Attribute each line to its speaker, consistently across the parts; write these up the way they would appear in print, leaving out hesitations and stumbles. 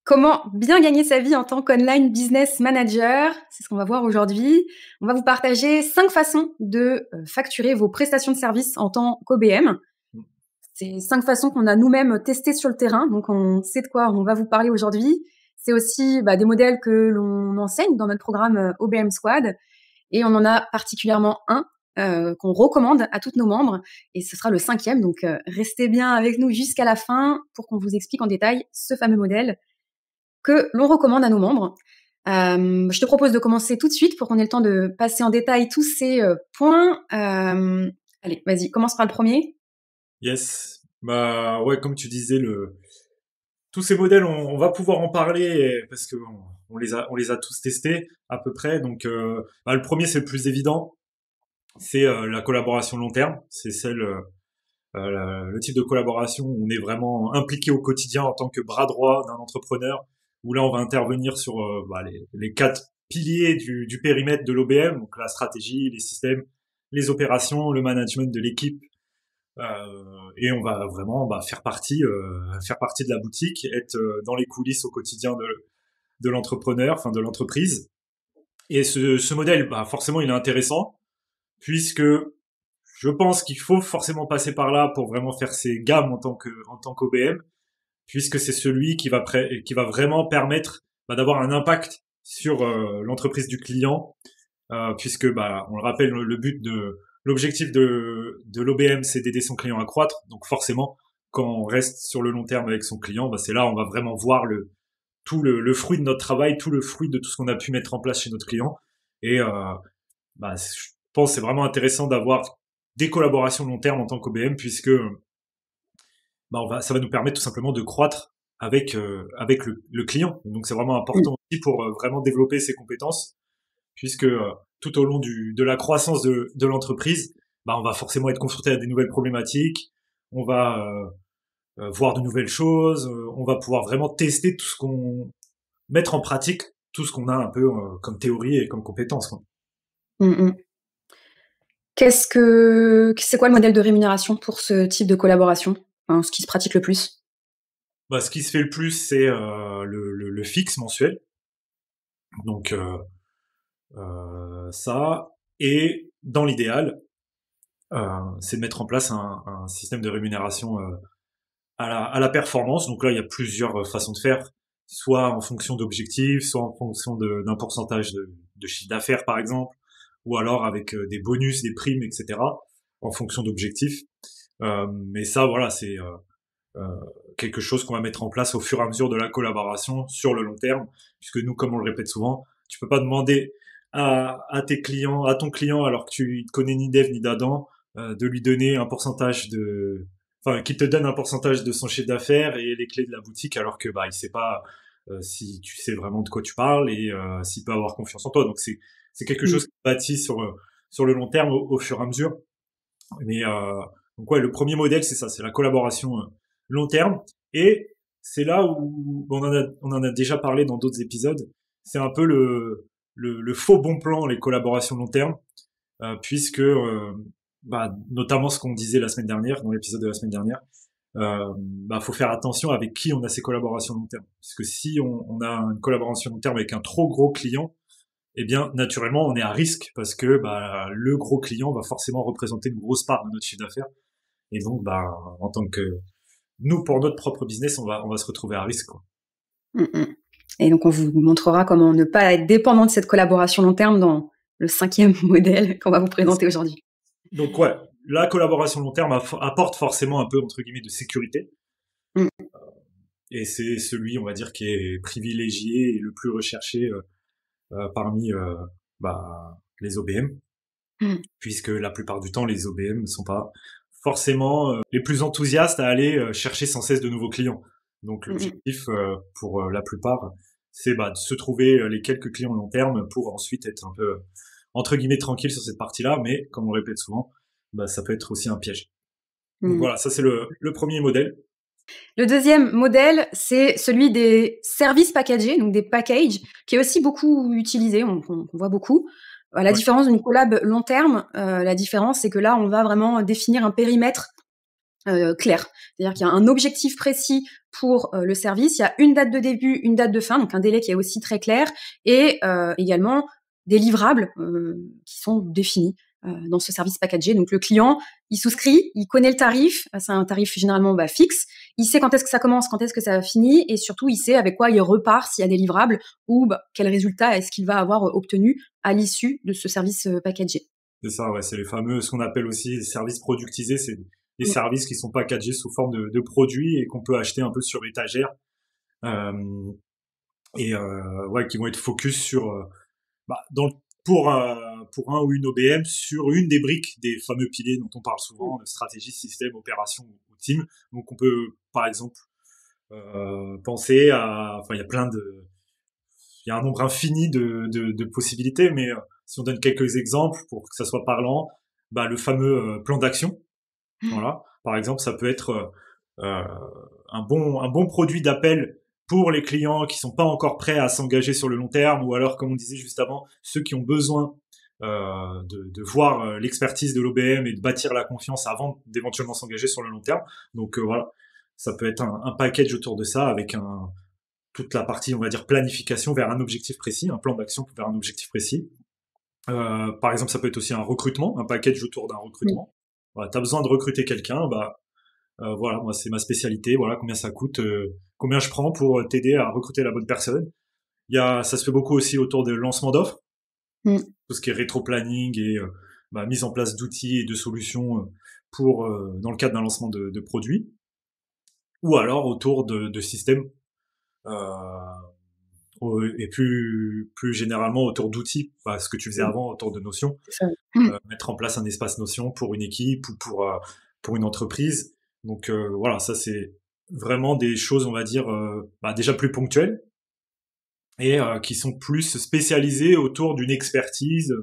Speaker 1: Comment bien gagner sa vie en tant qu'online business manager? C'est ce qu'on va voir aujourd'hui. On va vous partager 5 façons de facturer vos prestations de services en tant qu'OBM. C'est 5 façons qu'on a nous-mêmes testées sur le terrain, donc on sait de quoi on va vous parler aujourd'hui. C'est aussi des modèles que l'on enseigne dans notre programme OBM Squad, et on en a particulièrement un qu'on recommande à tous nos membres, et ce sera le 5e, donc restez bien avec nous jusqu'à la fin pour qu'on vous explique en détail ce fameux modèle que l'on recommande à nos membres. Je te propose de commencer tout de suite pour qu'on ait le temps de passer en détail tous ces points. Allez, vas-y, commence par le premier.
Speaker 2: Yes. Bah ouais, comme tu disais, tous ces modèles, on va pouvoir en parler parce que on les a tous testés à peu près. Donc, le premier, c'est le plus évident, c'est la collaboration long terme. C'est le type de collaboration où on est vraiment impliqué au quotidien en tant que bras droit d'un entrepreneur. Où là, on va intervenir sur les 4 piliers du périmètre de l'OBM, donc la stratégie, les systèmes, les opérations, le management de l'équipe. Et on va vraiment faire partie de la boutique, être dans les coulisses au quotidien de l'entrepreneur, enfin de l'entreprise. Et ce modèle, forcément, il est intéressant puisque je pense qu'il faut forcément passer par là pour vraiment faire ses gammes en tant qu'OBM, puisque c'est celui qui va vraiment permettre d'avoir un impact sur l'entreprise du client, puisque on le rappelle, l'objectif de l'OBM, c'est d'aider son client à croître. Donc forcément, quand on reste sur le long terme avec son client, c'est là où on va vraiment voir tout le fruit de notre travail, tout le fruit de tout ce qu'on a pu mettre en place chez notre client. Et je pense que c'est vraiment intéressant d'avoir des collaborations long terme en tant qu'OBM, puisque ça va nous permettre tout simplement de croître avec le client. Et donc c'est vraiment important aussi pour vraiment développer ses compétences, puisque tout au long de la croissance de l'entreprise, on va forcément être confronté à des nouvelles problématiques, on va voir de nouvelles choses, on va pouvoir vraiment tester mettre en pratique tout ce qu'on a un peu comme théorie et comme compétences, quoi.
Speaker 1: C'est quoi le modèle de rémunération pour ce type de collaboration, ce qui se pratique le plus?
Speaker 2: Ce qui se fait le plus, c'est le fixe mensuel. Donc ça, et dans l'idéal, c'est de mettre en place un système de rémunération à la performance. Donc là, il y a plusieurs façons de faire, soit en fonction d'objectifs, soit en fonction d'un pourcentage de chiffre d'affaires, par exemple, ou alors avec des bonus, des primes, etc., en fonction d'objectifs. Mais ça, voilà, c'est quelque chose qu'on va mettre en place au fur et à mesure de la collaboration sur le long terme, puisque nous, comme on le répète souvent, tu peux pas demander à ton client, alors que tu ne connais ni d'Ève ni d'Adam, de lui donner qu'il te donne un pourcentage de son chiffre d'affaires et les clés de la boutique, alors que il sait pas si tu sais vraiment de quoi tu parles et s'il peut avoir confiance en toi. Donc c'est quelque chose qui bâtit sur le long terme au fur et à mesure. Mais donc ouais, le premier modèle, c'est ça, c'est la collaboration long terme. Et c'est là où on en a déjà parlé dans d'autres épisodes. C'est un peu le faux bon plan, les collaborations long terme, puisque notamment ce qu'on disait la semaine dernière, dans l'épisode de la semaine dernière, faut faire attention avec qui on a ces collaborations long terme. Parce que si on a une collaboration long terme avec un trop gros client, eh bien, naturellement, on est à risque parce que le gros client va forcément représenter une grosse part de notre chiffre d'affaires. Et donc, en tant que nous, pour notre propre business, on va se retrouver à risque, quoi.
Speaker 1: Et donc, on vous montrera comment ne pas être dépendant de cette collaboration long terme dans le 5e modèle qu'on va vous présenter aujourd'hui.
Speaker 2: Donc, ouais, la collaboration long terme apporte forcément un peu, entre guillemets, de sécurité. Et c'est celui, on va dire, qui est privilégié et le plus recherché parmi les OBM, puisque la plupart du temps, les OBM ne sont pas forcément les plus enthousiastes à aller chercher sans cesse de nouveaux clients. Donc l'objectif pour la plupart, c'est de se trouver les quelques clients long terme pour ensuite être un peu entre guillemets tranquille sur cette partie-là, mais comme on le répète souvent, ça peut être aussi un piège. Donc voilà, ça c'est le premier modèle.
Speaker 1: Le deuxième modèle, c'est celui des services packagés, donc des packages, qui est aussi beaucoup utilisé, on voit beaucoup. La différence d'une collab long terme, la différence, c'est que là, on va vraiment définir un périmètre clair. C'est-à-dire qu'il y a un objectif précis pour le service, il y a une date de début, une date de fin, donc un délai qui est aussi très clair, et également des livrables qui sont définis dans ce service packagé. Donc le client, il souscrit, il connaît le tarif, c'est un tarif généralement fixe, il sait quand est-ce que ça commence, quand est-ce que ça finit, et surtout il sait avec quoi il repart s'il y a des livrables, ou quel résultat est-ce qu'il va avoir obtenu à l'issue de ce service packagé.
Speaker 2: C'est ça, ouais, c'est les fameux, ce qu'on appelle aussi les services productisés, c'est des services qui sont packagés sous forme de produits et qu'on peut acheter un peu sur étagère, ouais, qui vont être focus sur, pour un ou une OBM, sur une des briques des fameux piliers dont on parle souvent, de stratégie, système, opération ou team. Donc on peut, par exemple, penser à, enfin, il y a un nombre infini de possibilités, mais si on donne quelques exemples pour que ça soit parlant, le fameux plan d'action. Voilà. Par exemple, ça peut être un bon produit d'appel pour les clients qui sont pas encore prêts à s'engager sur le long terme, ou alors, comme on disait juste avant, ceux qui ont besoin de voir l'expertise de l'OBM et de bâtir la confiance avant d'éventuellement s'engager sur le long terme. Donc voilà, ça peut être un package autour de ça avec toute la partie, on va dire, planification vers un objectif précis, un plan d'action vers un objectif précis. Par exemple, ça peut être aussi un recrutement, un package autour d'un recrutement. Voilà, t'as besoin de recruter quelqu'un, voilà, moi c'est ma spécialité, voilà, combien ça coûte, combien je prends pour t'aider à recruter la bonne personne. Ça se fait beaucoup aussi autour de lancement d'offres, tout ce qui est rétro-planning et mise en place d'outils et de solutions pour dans le cadre d'un lancement de produits, ou alors autour de systèmes et plus généralement autour d'outils, ce que tu faisais avant autour de notions, mettre en place un espace notion pour une équipe ou pour une entreprise. Donc voilà, ça c'est vraiment des choses, on va dire, déjà plus ponctuelles et qui sont plus spécialisées autour d'une expertise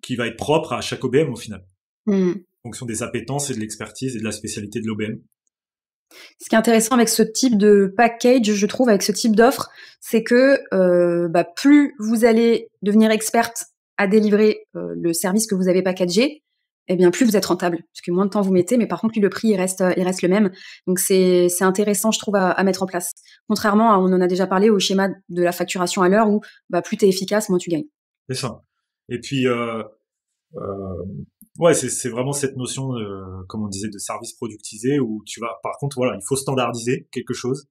Speaker 2: qui va être propre à chaque OBM au final, en fonction des appétences et de l'expertise et de la spécialité de l'OBM.
Speaker 1: Ce qui est intéressant avec ce type de package, je trouve, avec ce type d'offre, c'est que plus vous allez devenir experte à délivrer le service que vous avez packagé, eh bien plus vous êtes rentable, parce que moins de temps vous mettez, mais par contre, le prix il reste le même. Donc c'est intéressant, je trouve, à mettre en place. Contrairement à, on en a déjà parlé, au schéma de la facturation à l'heure où plus t'es efficace, moins tu gagnes.
Speaker 2: C'est ça. Et puis ouais, c'est vraiment cette notion, comme on disait, de service productisé où par contre, voilà, il faut standardiser quelque chose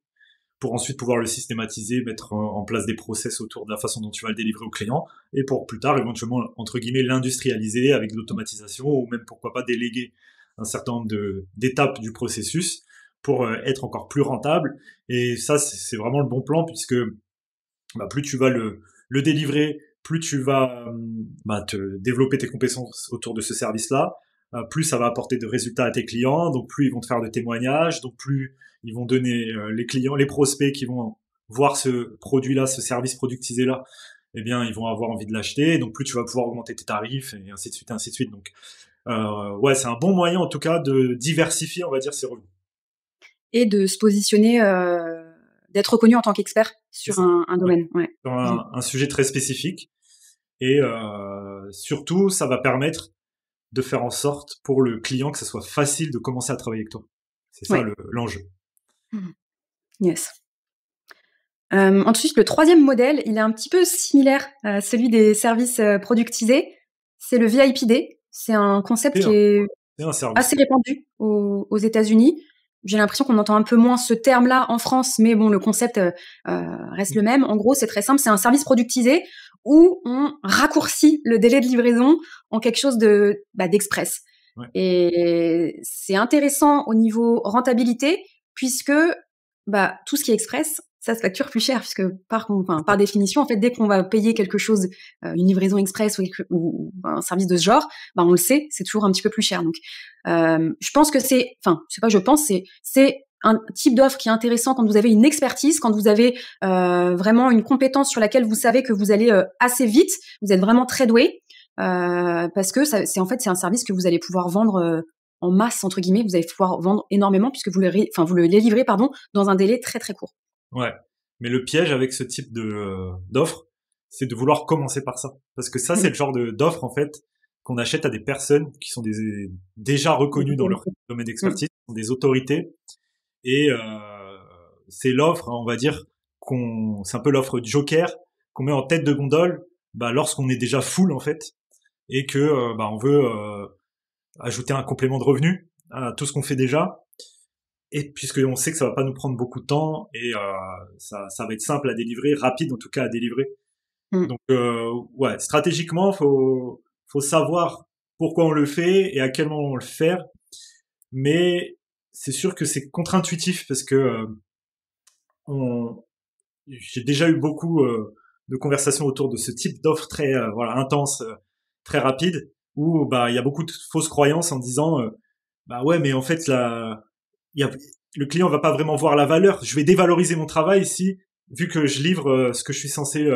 Speaker 2: pour ensuite pouvoir le systématiser, mettre en place des process autour de la façon dont tu vas le délivrer au client, et pour plus tard, éventuellement, entre guillemets, l'industrialiser avec de l'automatisation, ou même, pourquoi pas, déléguer un certain nombre d'étapes du processus pour être encore plus rentable. Et ça, c'est vraiment le bon plan, puisque plus tu vas le délivrer, plus tu vas te développer tes compétences autour de ce service-là, plus ça va apporter de résultats à tes clients, donc plus ils vont te faire de témoignages, donc plus ils vont donner les clients, les prospects qui vont voir ce produit-là, ce service productisé-là, eh bien ils vont avoir envie de l'acheter, donc plus tu vas pouvoir augmenter tes tarifs, et ainsi de suite, et ainsi de suite. Donc ouais, c'est un bon moyen en tout cas de diversifier, on va dire, ses revenus.
Speaker 1: Et de se positionner, d'être reconnu en tant qu'expert sur un domaine. Ouais.
Speaker 2: Sur un sujet très spécifique. Et surtout, ça va permettre de faire en sorte pour le client que ce soit facile de commencer à travailler avec toi. C'est ça l'enjeu.
Speaker 1: Yes. Ensuite, le troisième modèle, il est un petit peu similaire à celui des services productisés. C'est le VIPD. C'est un concept qui est assez répandu aux États-Unis. J'ai l'impression qu'on entend un peu moins ce terme-là en France, mais bon, le concept reste le même. En gros, c'est très simple. C'est un service productisé où on raccourcit le délai de livraison en quelque chose d'express.
Speaker 2: Ouais.
Speaker 1: Et c'est intéressant au niveau rentabilité, puisque tout ce qui est express, ça se facture plus cher, puisque par définition, en fait, dès qu'on va payer quelque chose, une livraison express ou un service de ce genre, on le sait, c'est toujours un petit peu plus cher. Donc, je pense que c'est un type d'offre qui est intéressant quand vous avez une expertise, quand vous avez vraiment une compétence sur laquelle vous savez que vous allez assez vite, vous êtes vraiment très doué, parce que c'est un service que vous allez pouvoir vendre en masse, entre guillemets. Vous allez pouvoir vendre énormément puisque vous le livrez dans un délai très très court.
Speaker 2: Ouais, mais le piège avec ce type d'offre, c'est de vouloir commencer par ça, parce que ça c'est le genre d'offre en fait qu'on achète à des personnes qui sont déjà reconnues dans leur domaine d'expertise, qui sont des autorités. Et c'est l'offre, on va dire, c'est un peu l'offre du Joker qu'on met en tête de gondole lorsqu'on est déjà full en fait, et que on veut ajouter un complément de revenu à tout ce qu'on fait déjà. Et puisqu'on sait que ça va pas nous prendre beaucoup de temps et ça va être simple à délivrer, rapide en tout cas à délivrer. Donc ouais, stratégiquement, faut savoir pourquoi on le fait et à quel moment on le fait. Mais c'est sûr que c'est contre-intuitif parce que j'ai déjà eu beaucoup de conversations autour de ce type d'offre très intense, très rapide, où il y a beaucoup de fausses croyances en disant ouais, mais en fait le client va pas vraiment voir la valeur. Je vais dévaloriser mon travail si, vu que je livre ce que je suis censé,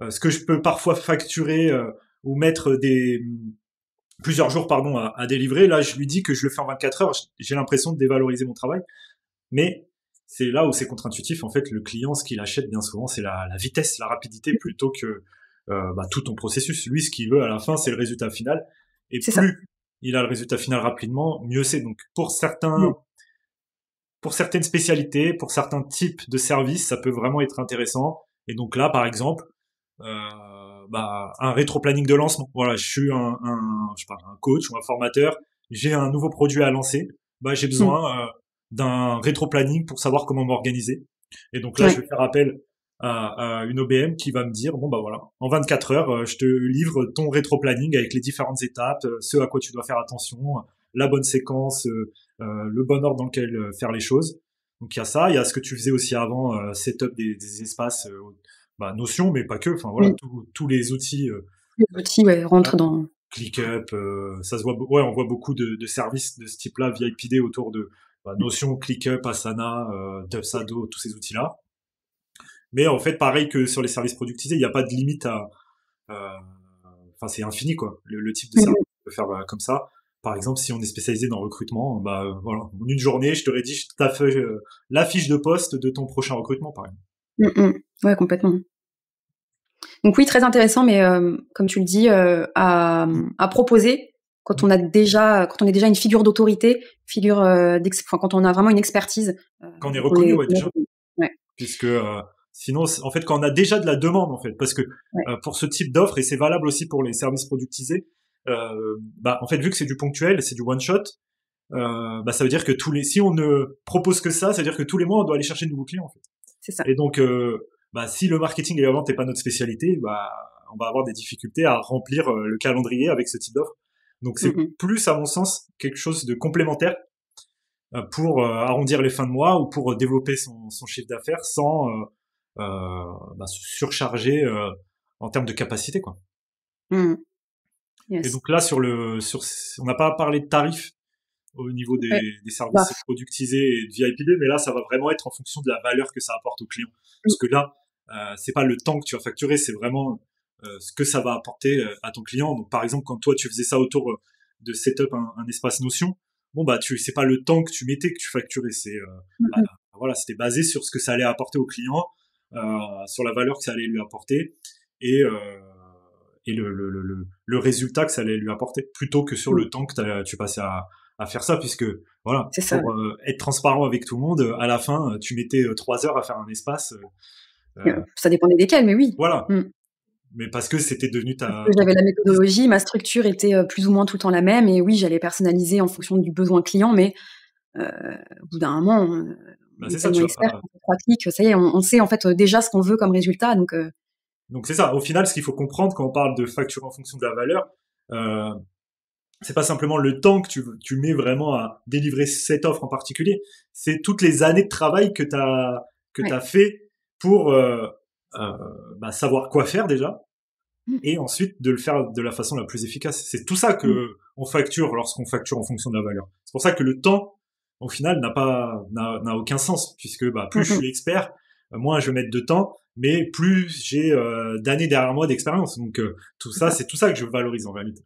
Speaker 2: ce que je peux parfois facturer ou mettre plusieurs jours à délivrer. Là, je lui dis que je le fais en 24 heures. J'ai l'impression de dévaloriser mon travail, mais c'est là où c'est contre-intuitif. En fait, le client, ce qu'il achète bien souvent, c'est la vitesse, la rapidité, plutôt que tout ton processus. Lui, ce qu'il veut à la fin, c'est le résultat final. Et plus il a le résultat final rapidement, mieux c'est. Donc, pour certaines spécialités, pour certains types de services, ça peut vraiment être intéressant. Et donc là, par exemple, un rétro-planning de lancement. Voilà, je suis un coach ou un formateur. J'ai un nouveau produit à lancer. J'ai besoin d'un rétro-planning pour savoir comment m'organiser. Et donc là, je vais faire appel à une OBM qui va me dire, en 24 heures, je te livre ton rétro-planning avec les différentes étapes, ce à quoi tu dois faire attention, la bonne séquence, le bon ordre dans lequel faire les choses. Donc il y a ça, il y a ce que tu faisais aussi avant, setup des espaces, Notion, mais pas que. Enfin voilà, tous les outils.
Speaker 1: Les outils rentrent dans.
Speaker 2: ClickUp, ça se voit. Ouais, on voit beaucoup de services de ce type-là via IPD autour de Notion, ClickUp, Asana, Dubsado, tous ces outils-là. Mais en fait, pareil que sur les services productisés, il n'y a pas de limite à. C'est infini quoi. Le type de service on peut faire comme ça. Par exemple, si on est spécialisé dans le recrutement, en une journée, je te rédige la fiche de poste de ton prochain recrutement, par exemple.
Speaker 1: Ouais, complètement. Donc oui, très intéressant, mais comme tu le dis, à proposer quand on est déjà une figure d'autorité, quand on a vraiment une expertise.
Speaker 2: Quand on est reconnu, déjà. Ouais. Puisque sinon, en fait, quand on a déjà de la demande, en fait, parce que pour ce type d'offre, et c'est valable aussi pour les services productisés, en fait, vu que c'est du ponctuel, c'est du one shot, ça veut dire que si on ne propose que ça veut dire que tous les mois, on doit aller chercher de nouveaux clients, en fait.
Speaker 1: C'est ça.
Speaker 2: Et donc, si le marketing et la vente n'est pas notre spécialité, on va avoir des difficultés à remplir le calendrier avec ce type d'offre. Donc, c'est plus, à mon sens, quelque chose de complémentaire pour arrondir les fins de mois ou pour développer son chiffre d'affaires sans se surcharger en termes de capacité, quoi.
Speaker 1: Yes.
Speaker 2: Et donc là, on n'a pas parlé de tarifs au niveau des services productisés et de VIPD, mais là, ça va vraiment être en fonction de la valeur que ça apporte au client. Parce que là, c'est pas le temps que tu vas facturer, c'est vraiment ce que ça va apporter à ton client. Donc, par exemple, quand toi, tu faisais ça autour de setup un espace Notion, c'est pas le temps que tu mettais que tu facturais, c'est c'était basé sur ce que ça allait apporter au client, sur la valeur que ça allait lui apporter et le résultat que ça allait lui apporter, plutôt que sur le temps que tu passais à faire ça, puisque voilà, pour être transparent avec tout le monde, à la fin, tu mettais 3 heures à faire un espace.
Speaker 1: Ça dépendait desquels, mais oui.
Speaker 2: Voilà. Mais parce que c'était devenu
Speaker 1: J'avais la méthodologie, ma structure était plus ou moins tout le temps la même, et oui, j'allais personnaliser en fonction du besoin client, mais au bout d'un moment, on est tellement expert, on fait 3 clics, ça y est, on sait en fait déjà ce qu'on veut comme résultat,
Speaker 2: donc c'est ça. Au final, ce qu'il faut comprendre quand on parle de facture en fonction de la valeur, c'est pas simplement le temps que tu mets vraiment à délivrer cette offre en particulier, c'est toutes les années de travail que t'as fait pour savoir quoi faire déjà, et ensuite de le faire de la façon la plus efficace. C'est tout ça que on facture lorsqu'on facture en fonction de la valeur. C'est pour ça que le temps, au final, n'a aucun sens, puisque plus je suis expert, moins je vais mettre de temps, mais plus j'ai d'années derrière moi d'expérience. Donc tout ça, c'est tout ça que je valorise en réalité.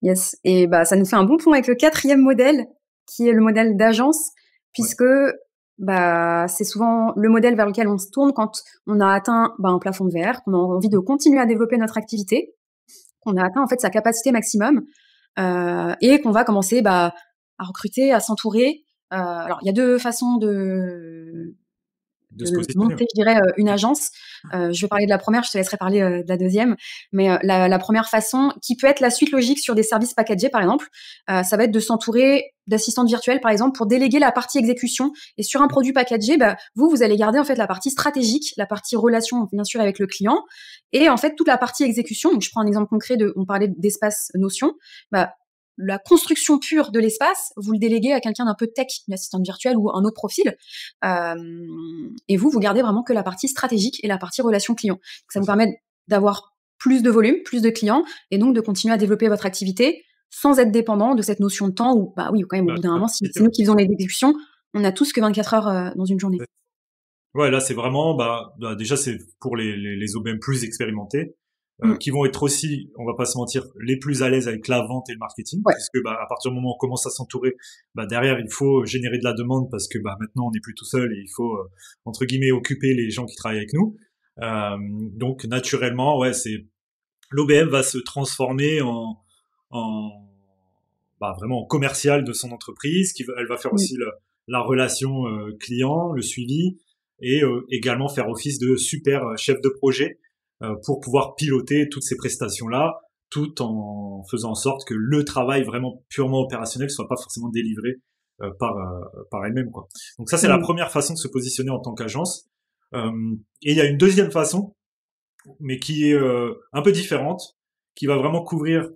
Speaker 1: Yes, et ça nous fait un bon point avec le 4e modèle, qui est le modèle d'agence, puisque c'est souvent le modèle vers lequel on se tourne quand on a atteint un plafond de verre, qu'on a envie de continuer à développer notre activité, qu'on a atteint en fait sa capacité maximum et qu'on va commencer à recruter, à s'entourer. Alors il y a deux façons de
Speaker 2: se positionner.
Speaker 1: monter, je dirais, une agence. Je vais parler de la première, je te laisserai parler de la deuxième. Mais la première façon, qui peut être la suite logique sur des services packagés, par exemple, ça va être de s'entourer d'assistantes virtuelles, par exemple, pour déléguer la partie exécution. Et sur un produit packagé, vous allez garder en fait la partie stratégique, la partie relation, bien sûr, avec le client, et en fait toute la partie exécution. Donc, je prends un exemple concret on parlait d'espace Notion. La construction pure de l'espace, vous le déléguez à quelqu'un d'un peu tech, une assistante virtuelle ou un autre profil, et vous gardez vraiment que la partie stratégique et la partie relation client. Donc, ça vous permet d'avoir plus de volume, plus de clients, et donc de continuer à développer votre activité sans être dépendant de cette notion de temps où, oui, quand même, au bout d'un moment, si c'est nous qui faisons les exécutions, on a tous que 24 heures dans une journée.
Speaker 2: Ouais, là, c'est vraiment, déjà, c'est pour les OBM plus expérimentés. Qui vont être aussi, on va pas se mentir, les plus à l'aise avec la vente et le marketing, puisque à partir du moment où on commence à s'entourer, derrière il faut générer de la demande parce que maintenant on n'est plus tout seul et il faut entre guillemets occuper les gens qui travaillent avec nous. Donc naturellement, c'est l'OBM va se transformer en vraiment en commercial de son entreprise, elle va faire aussi la relation client, le suivi et également faire office de super chef de projet pour pouvoir piloter toutes ces prestations-là, tout en faisant en sorte que le travail vraiment purement opérationnel soit pas forcément délivré par elle-même, quoi. Donc ça, c'est la première façon de se positionner en tant qu'agence. Et il y a une deuxième façon, mais qui est un peu différente, qui va vraiment couvrir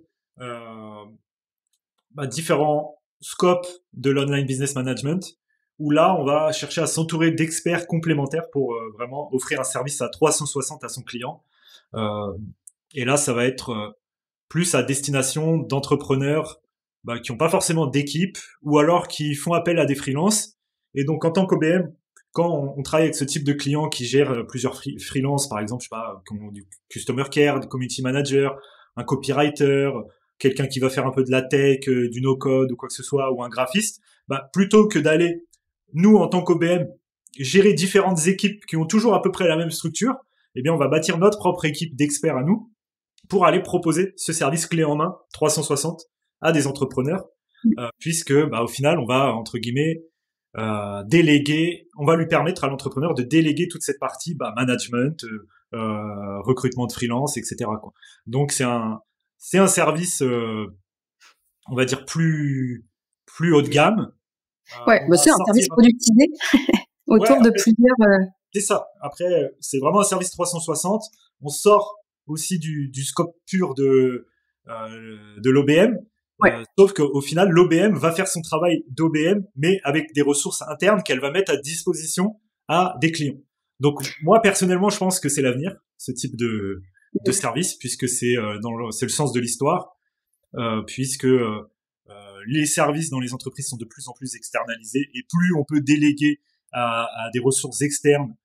Speaker 2: différents scopes de l'online business management, où là, on va chercher à s'entourer d'experts complémentaires pour vraiment offrir un service à 360 à son client. Et là, ça va être plus à destination d'entrepreneurs qui n'ont pas forcément d'équipe ou alors qui font appel à des freelances. Et donc, en tant qu'OBM, quand on travaille avec ce type de clients qui gèrent plusieurs freelances, par exemple, je sais pas, comme du customer care, du community manager, un copywriter, quelqu'un qui va faire un peu de la tech, du no-code ou quoi que ce soit, ou un graphiste, plutôt que d'aller, nous, en tant qu'OBM, gérer différentes équipes qui ont toujours à peu près la même structure, eh bien, on va bâtir notre propre équipe d'experts à nous pour aller proposer ce service clé en main 360 à des entrepreneurs, puisque au final, on va, entre guillemets, déléguer, on va lui permettre à l'entrepreneur de déléguer toute cette partie management, recrutement de freelance, etc., quoi. Donc c'est un service, on va dire plus haut de gamme.
Speaker 1: C'est un service productisé autour de plusieurs.
Speaker 2: C'est ça. Après, c'est vraiment un service 360. On sort aussi du scope pur de l'OBM. Sauf qu'au final, l'OBM va faire son travail d'OBM, mais avec des ressources internes qu'elle va mettre à disposition à des clients. Donc, moi, personnellement, je pense que c'est l'avenir, ce type de service, puisque c'est le sens de l'histoire, puisque les services dans les entreprises sont de plus en plus externalisés, et plus on peut déléguer à des ressources externes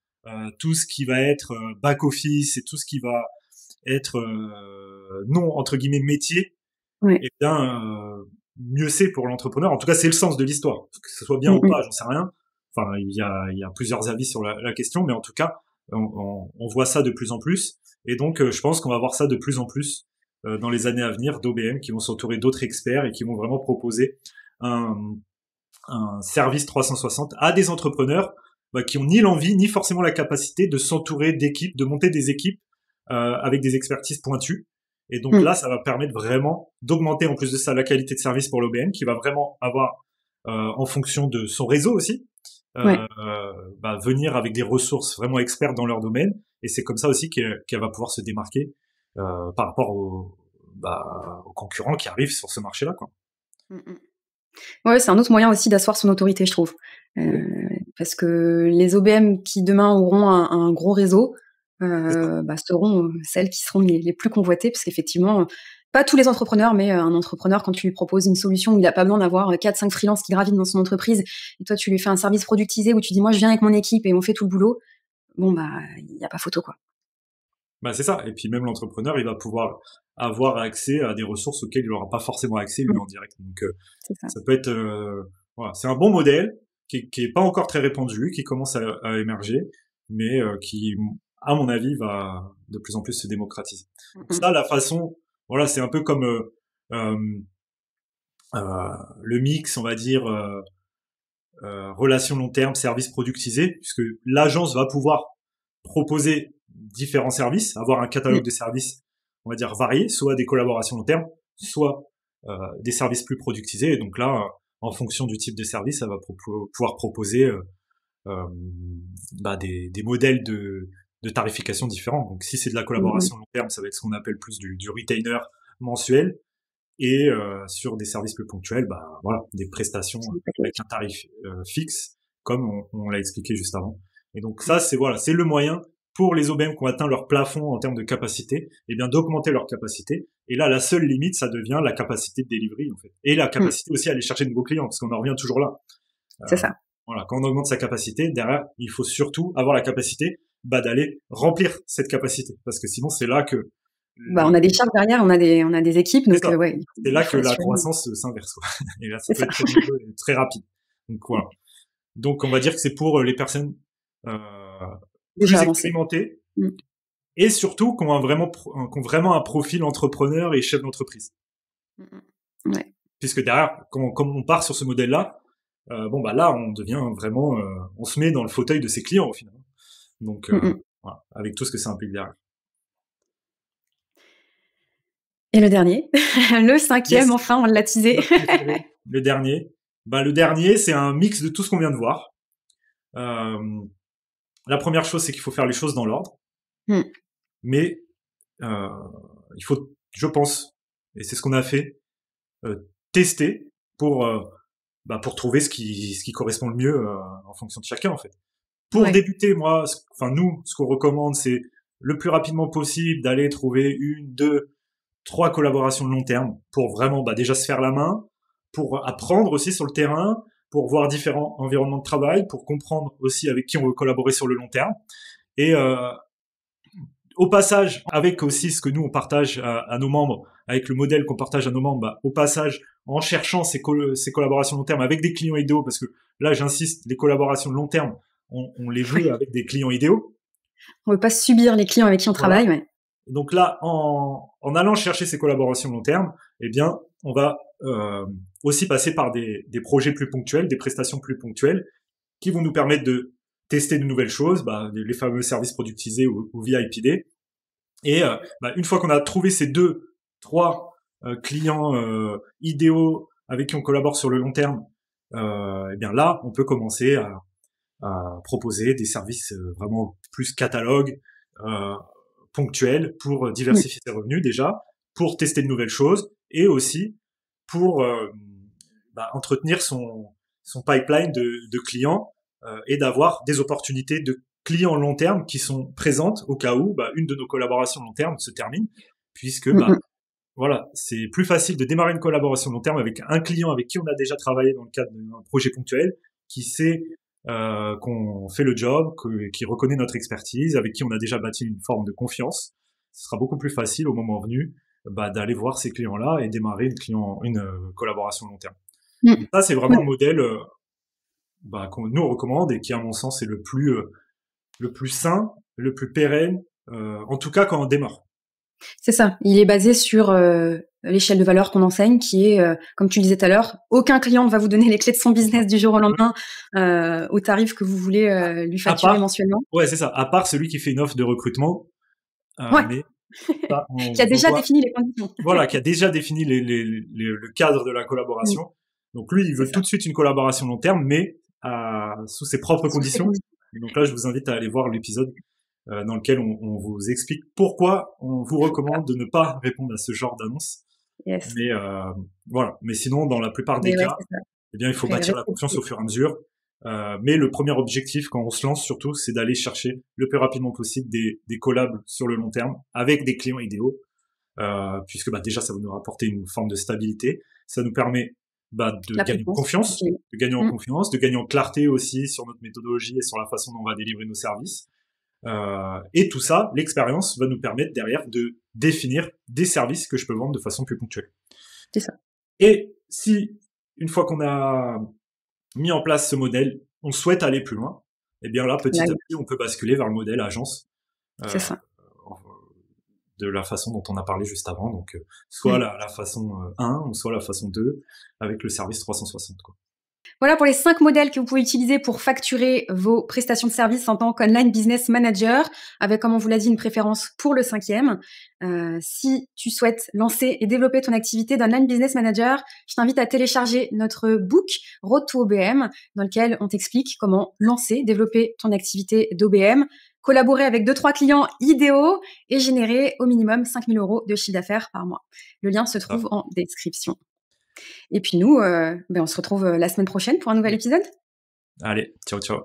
Speaker 2: tout ce qui va être back office et tout ce qui va être non entre guillemets métier, et bien mieux c'est pour l'entrepreneur. En tout cas, c'est le sens de l'histoire. Que ce soit bien ou pas, j'en sais rien. Enfin, il y a plusieurs avis sur la question, mais en tout cas, on voit ça de plus en plus. Et donc, je pense qu'on va voir ça de plus en plus dans les années à venir, d'OBM qui vont s'entourer d'autres experts et qui vont vraiment proposer un service 360 à des entrepreneurs qui ont ni l'envie ni forcément la capacité de s'entourer d'équipes, de monter des équipes avec des expertises pointues. Et donc là, ça va permettre vraiment d'augmenter en plus de ça la qualité de service pour l'OBM, qui va vraiment avoir, en fonction de son réseau aussi, venir avec des ressources vraiment expertes dans leur domaine. Et c'est comme ça aussi qu'elle va pouvoir se démarquer par rapport aux concurrents qui arrivent sur ce marché-là, quoi.
Speaker 1: Ouais, c'est un autre moyen aussi d'asseoir son autorité, je trouve. Parce que les OBM qui demain auront un gros réseau seront celles qui seront les plus convoitées, parce qu'effectivement, pas tous les entrepreneurs, mais un entrepreneur, quand tu lui proposes une solution où il n'a pas besoin d'avoir 4-5 freelances qui gravitent dans son entreprise, et toi tu lui fais un service productisé où tu dis moi je viens avec mon équipe et on fait tout le boulot, il n'y a pas photo, quoi.
Speaker 2: C'est ça. Et puis même l'entrepreneur, il va pouvoir avoir accès à des ressources auxquelles il n'aura pas forcément accès lui en direct. Donc ça peut être c'est un bon modèle qui est pas encore très répandu, qui commence à émerger, mais qui, à mon avis, va de plus en plus se démocratiser. Donc ça, la façon voilà, c'est un peu comme le mix, on va dire, relation long terme, service productisé, puisque l'agence va pouvoir proposer différents services, avoir un catalogue de services, on va dire, variés, soit des collaborations long terme, soit des services plus productisés. Et donc là, en fonction du type de service, ça va pouvoir proposer des modèles de tarification différents. Donc si c'est de la collaboration long terme, ça va être ce qu'on appelle plus du retainer mensuel. Et sur des services plus ponctuels, voilà, des prestations avec un tarif fixe, comme on l'a expliqué juste avant. Et donc ça, c'est le moyen pour les OBM qui ont atteint leur plafond en termes de capacité, et bien d'augmenter leur capacité. Et là, la seule limite, ça devient la capacité de delivery, en fait, et la capacité aussi à aller chercher de nouveaux clients, parce qu'on en revient toujours là.
Speaker 1: C'est ça.
Speaker 2: Voilà, quand on augmente sa capacité, derrière, il faut surtout avoir la capacité d'aller remplir cette capacité, parce que sinon, c'est là que
Speaker 1: on a des charges derrière, on a des équipes, donc ouais.
Speaker 2: C'est là que la croissance s'inverse, quoi. Et là, ça peut être très rapide. Donc voilà. Donc on va dire que c'est pour les personnes plus expérimentées et surtout qui ont vraiment un profil entrepreneur et chef d'entreprise.
Speaker 1: Ouais.
Speaker 2: Puisque derrière, comme on part sur ce modèle-là, là on devient vraiment, on se met dans le fauteuil de ses clients au final. Donc voilà, avec tout ce que ça implique derrière.
Speaker 1: Et le dernier, le 5e, enfin, on l'a teasé.
Speaker 2: Le dernier, c'est un mix de tout ce qu'on vient de voir. La première chose, c'est qu'il faut faire les choses dans l'ordre. Mais il faut, je pense, et c'est ce qu'on a fait, tester pour trouver ce qui correspond le mieux en fonction de chacun, en fait. Pour débuter, nous, ce qu'on recommande, c'est le plus rapidement possible d'aller trouver 1, 2, 3 collaborations de long terme pour vraiment déjà se faire la main, pour apprendre aussi sur le terrain, pour voir différents environnements de travail, pour comprendre aussi avec qui on veut collaborer sur le long terme. Et au passage, avec aussi ce que nous on partage à nos membres, avec le modèle qu'on partage à nos membres, au passage, en cherchant ces collaborations long terme avec des clients idéaux, parce que là j'insiste, les collaborations de long terme, on les veut avec des clients idéaux.
Speaker 1: On veut pas subir les clients avec qui on travaille, ouais.
Speaker 2: Donc là, en allant chercher ces collaborations long terme, eh bien, on va aussi passer par des projets plus ponctuels, des prestations plus ponctuelles, qui vont nous permettre de tester de nouvelles choses, les fameux services productisés ou VIPD. Et une fois qu'on a trouvé ces 2, 3 clients idéaux avec qui on collabore sur le long terme, eh bien là, on peut commencer à proposer des services vraiment plus catalogue, ponctuels pour diversifier ses revenus déjà, pour tester de nouvelles choses et aussi pour entretenir son pipeline de clients et d'avoir des opportunités de clients long terme qui sont présentes au cas où une de nos collaborations long terme se termine, puisque voilà, c'est plus facile de démarrer une collaboration long terme avec un client avec qui on a déjà travaillé dans le cadre d'un projet ponctuel, qui sait qu'on fait le job, qui reconnaît notre expertise, avec qui on a déjà bâti une forme de confiance. Ce sera beaucoup plus facile au moment venu d'aller voir ces clients-là et démarrer une collaboration long terme. Donc ça, c'est vraiment le modèle qu'on nous recommande et qui, à mon sens, est le plus sain, le plus pérenne, en tout cas quand on démarre.
Speaker 1: C'est ça. Il est basé sur l'échelle de valeur qu'on enseigne, qui est, comme tu le disais tout à l'heure, aucun client ne va vous donner les clés de son business du jour au lendemain au tarif que vous voulez lui facturer mensuellement.
Speaker 2: Ouais, c'est ça. À part celui qui fait une offre de recrutement, mais
Speaker 1: qui a déjà défini les conditions.
Speaker 2: Voilà, qui a déjà défini le cadre de la collaboration. Donc lui, il veut tout de suite une collaboration long terme, mais sous ses propres conditions. Et donc là, je vous invite à aller voir l'épisode dans lequel on vous explique pourquoi on vous recommande de ne pas répondre à ce genre d'annonce.
Speaker 1: Yes.
Speaker 2: Mais voilà. Mais sinon, dans la plupart des cas, eh bien, il faut bâtir la confiance au fur et à mesure. Mais le premier objectif quand on se lance surtout, c'est d'aller chercher le plus rapidement possible des collabs sur le long terme avec des clients idéaux, puisque déjà ça va nous rapporter une forme de stabilité, ça nous permet de gagner en confiance, de gagner en clarté aussi sur notre méthodologie et sur la façon dont on va délivrer nos services. Et tout ça, l'expérience va nous permettre derrière de définir des services que je peux vendre de façon plus ponctuelle.
Speaker 1: C'est ça.
Speaker 2: Et si, une fois qu'on a mis en place ce modèle, on souhaite aller plus loin, et bien là, petit à petit, on peut basculer vers le modèle agence.
Speaker 1: C'est ça.
Speaker 2: de la façon dont on a parlé juste avant. Donc, soit la façon 1 ou soit la façon 2 avec le service 360, quoi.
Speaker 1: Voilà pour les 5 modèles que vous pouvez utiliser pour facturer vos prestations de services en tant qu'online business manager, avec, comme on vous l'a dit, une préférence pour le 5e. Si tu souhaites lancer et développer ton activité d'online business manager, je t'invite à télécharger notre book Road to OBM, dans lequel on t'explique comment lancer, développer ton activité d'OBM, collaborer avec 2-3 clients idéaux et générer au minimum 5 000 € de chiffre d'affaires par mois. Le lien se trouve en description. Et puis nous, on se retrouve la semaine prochaine pour un nouvel épisode.
Speaker 2: Allez, ciao, ciao.